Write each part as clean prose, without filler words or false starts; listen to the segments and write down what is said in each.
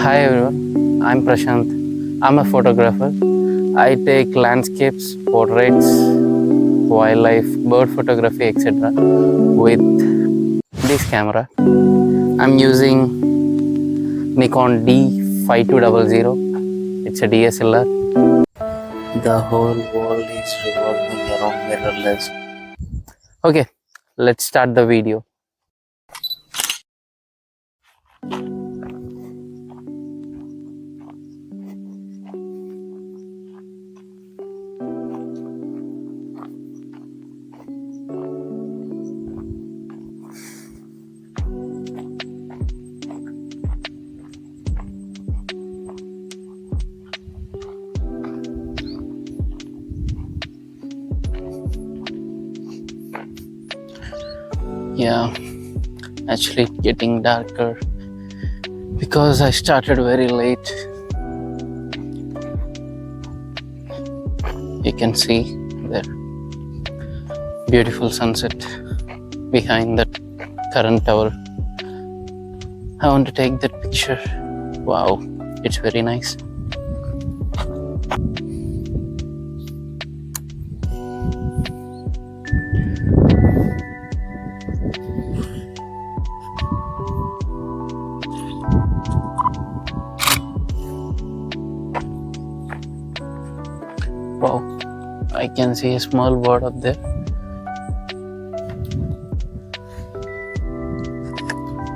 Hi everyone, I'm Prashant. I'm a photographer. I take landscapes, portraits, wildlife, bird photography, etc. with this camera. I'm using Nikon D5200. It's a DSLR. The whole world is revolving around mirrorless. Okay, let's start the video. Yeah, actually getting darker because I started very late. You can see there beautiful sunset behind that current tower. I want to take that picture. Wow, it's very nice. Wow, I can see a small bird up there.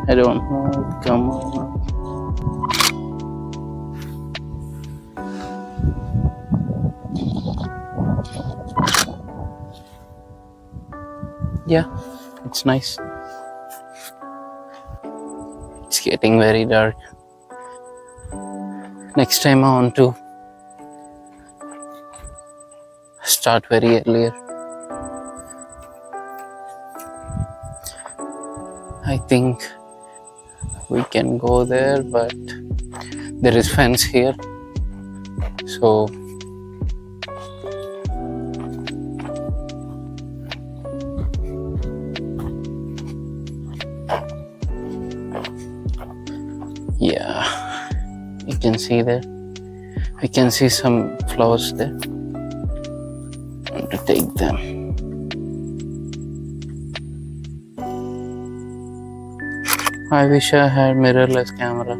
I don't know, come on. Yeah, it's nice. It's getting very dark. Next time I want to start very earlier. I think we can go there, but there is fence here, so yeah, you can see there. I can see some flowers there. I want to take them. I wish I had mirrorless camera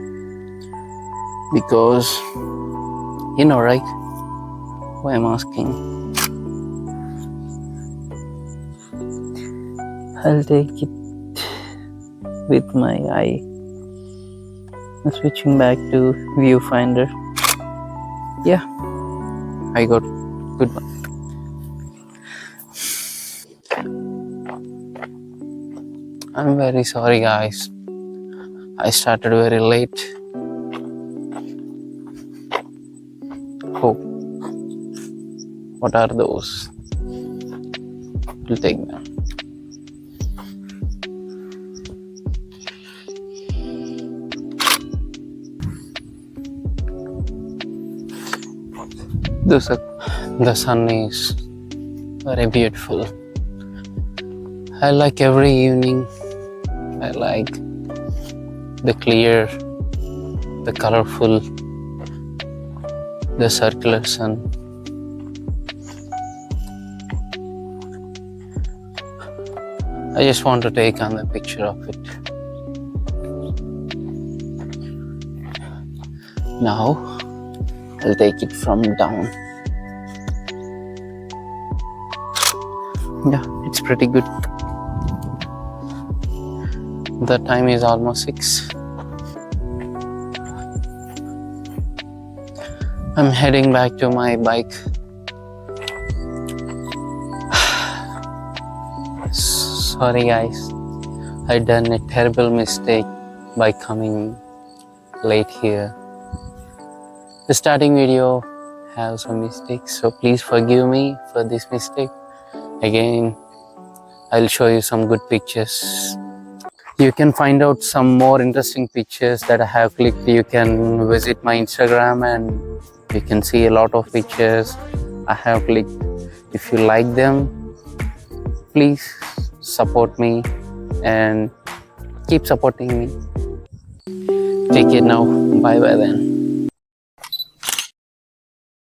because you know, right? Why I'm asking. I'll take it with my eye. I'm switching back to viewfinder. Yeah, I got good one. I'm very sorry guys. I started very late. Oh, what are those? We'll take them. The sun is very beautiful. I like every evening. I like the clear, the colorful, the circular sun. I just want to take on the picture of it. Now I'll take it from down. Yeah, it's pretty good. The time is almost 6. I'm heading back to my bike. Sorry guys, I done a terrible mistake by coming late here. The starting video has some mistakes, so please forgive me for this mistake. Again, I'll show you some good pictures. You can find out some more interesting pictures that I have clicked. You can visit my Instagram and you can see a lot of pictures I have clicked. If you like them, please support me and keep supporting me. Take care now. Bye bye then.